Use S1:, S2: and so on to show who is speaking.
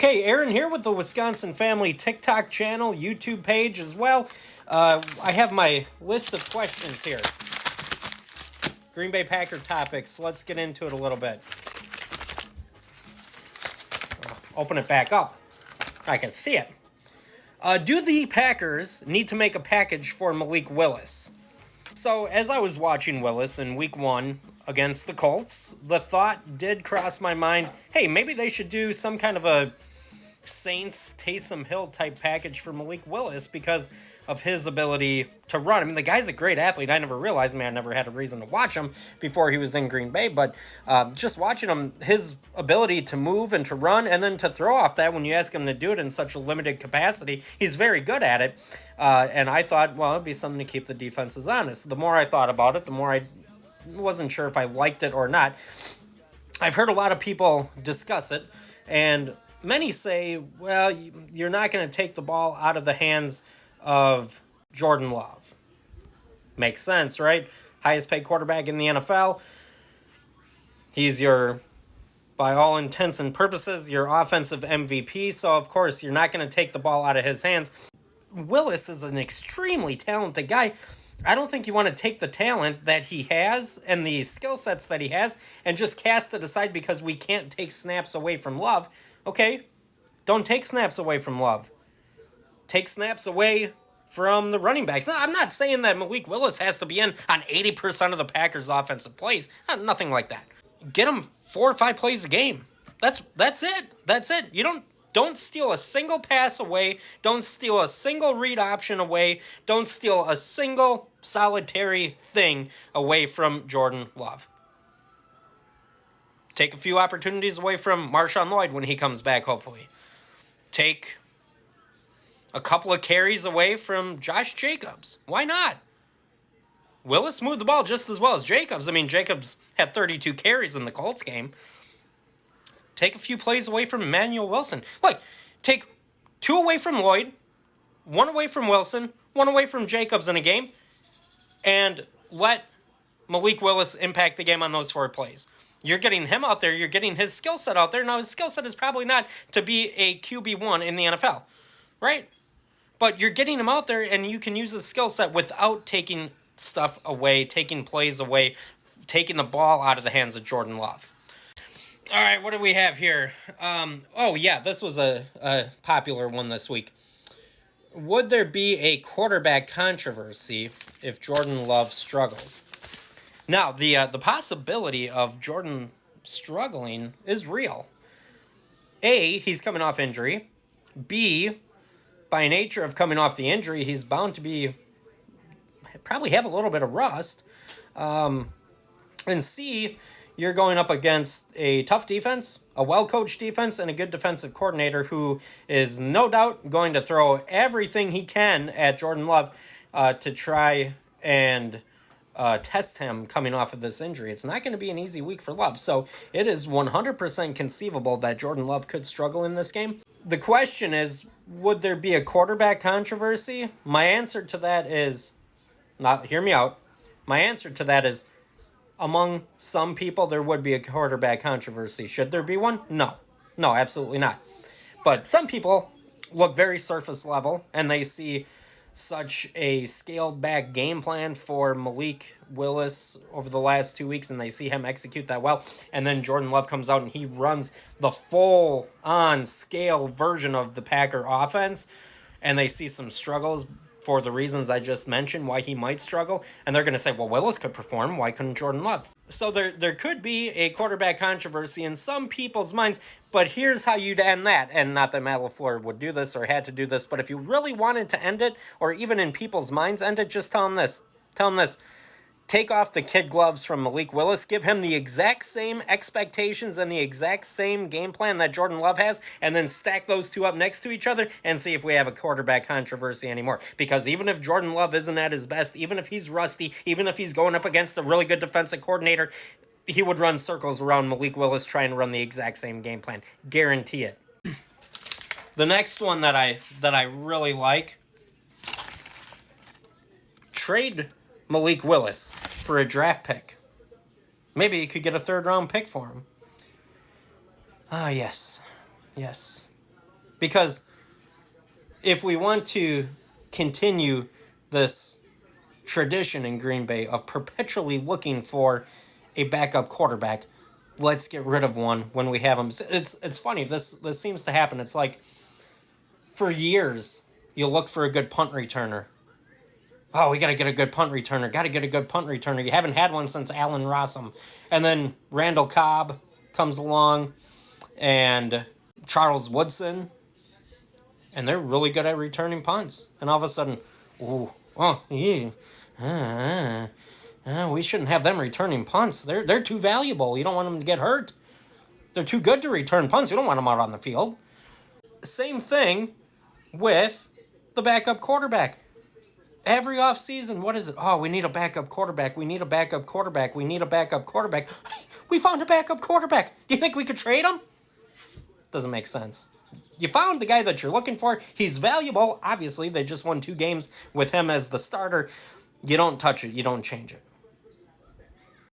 S1: Okay, Aaron here with the Wisconsin Family TikTok channel, YouTube page as well. I have my list of questions here. Green Bay Packer topics. Let's get into it a little bit. Open it back up. I can see it. Do the Packers need to make a package for Malik Willis? So, as I was watching Willis in Week 1 against the Colts, the thought did cross my mind, hey, maybe they should do some kind of a Saints Taysom Hill type package for Malik Willis because of his ability to run. I mean, the guy's a great athlete. I never realized, I never had a reason to watch him before he was in Green Bay, but just watching him, his ability to move and to run and then to throw off that when you ask him to do it in such a limited capacity, he's very good at it. And I thought, well, it'd be something to keep the defenses honest. The more I thought about it, the more I wasn't sure if I liked it or not. I've heard a lot of people discuss it, and many say, well, you're not going to take the ball out of the hands of Jordan Love. Makes sense, right? Highest paid quarterback in the NFL. He's by all intents and purposes, your offensive MVP. So, of course, you're not going to take the ball out of his hands. Willis is an extremely talented guy. I don't think you want to take the talent that he has and the skill sets that he has and just cast it aside because we can't take snaps away from Love. Okay, don't take snaps away from Love. Take snaps away from the running backs. Now, I'm not saying that Malik Willis has to be in on 80% of the Packers' offensive plays. Nothing like that. Get him 4 or 5 plays a game. That's it. That's it. You don't steal a single pass away. Don't steal a single read option away. Don't steal a single solitary thing away from Jordan Love. Take a few opportunities away from Marshawn Lloyd when he comes back, hopefully. Take a couple of carries away from Josh Jacobs. Why not? Willis moved the ball just as well as Jacobs. Jacobs had 32 carries in the Colts game. Take a few plays away from Emmanuel Wilson. Look, take 2 away from Lloyd, 1 away from Wilson, 1 away from Jacobs in a game, and let Malik Willis impact the game on those 4 plays. You're getting him out there. You're getting his skill set out there. Now, his skill set is probably not to be a QB1 in the NFL, right? But you're getting him out there, and you can use his skill set without taking stuff away, taking plays away, taking the ball out of the hands of Jordan Love. All right, what do we have here? This was a popular one this week. Would there be a quarterback controversy if Jordan Love struggles? Now, the possibility of Jordan struggling is real. A, he's coming off injury. B, by nature of coming off the injury, he's bound to probably have a little bit of rust. And C, you're going up against a tough defense, a well-coached defense, and a good defensive coordinator who is no doubt going to throw everything he can at Jordan Love to try and test him coming off of this injury. It's not going to be an easy week for Love. So it is 100% conceivable that Jordan Love could struggle in this game. The question is, would there be a quarterback controversy? My answer to that is, hear me out. My answer to that is, among some people, there would be a quarterback controversy. Should there be one? No, absolutely not. But some people look very surface level, and they see such a scaled back game plan for Malik Willis over the last 2 weeks, and they see him execute that well. And then Jordan Love comes out and he runs the full on scale version of the Packer offense, and they see some struggles for the reasons I just mentioned, why he might struggle. And they're going to say, well, Willis could perform. Why couldn't Jordan Love? So there could be a quarterback controversy in some people's minds, but here's how you'd end that. And not that Matt LaFleur would do this or had to do this, but if you really wanted to end it, or even in people's minds end it, just tell them this. Take off the kid gloves from Malik Willis. Give him the exact same expectations and the exact same game plan that Jordan Love has, and then stack those two up next to each other and see if we have a quarterback controversy anymore. Because even if Jordan Love isn't at his best, even if he's rusty, even if he's going up against a really good defensive coordinator, he would run circles around Malik Willis trying to run the exact same game plan. Guarantee it. The next one that I really like, trade Malik Willis for a draft pick. Maybe you could get a 3rd-round pick for him. Yes. Because if we want to continue this tradition in Green Bay of perpetually looking for a backup quarterback, let's get rid of one when we have them. It's funny. This seems to happen. It's like for years you look for a good punt returner. Oh, we got to get a good punt returner. Got to get a good punt returner. You haven't had one since Allen Rossum. And then Randall Cobb comes along and Charles Woodson. And they're really good at returning punts. And all of a sudden, ooh, oh, yeah. We shouldn't have them returning punts. They're too valuable. You don't want them to get hurt. They're too good to return punts. You don't want them out on the field. Same thing with the backup quarterback. Every offseason, what is it? Oh, we need a backup quarterback. We need a backup quarterback. We need a backup quarterback. We found a backup quarterback. Do you think we could trade him? Doesn't make sense. You found the guy that you're looking for. He's valuable. Obviously, they just won 2 games with him as the starter. You don't touch it. You don't change it.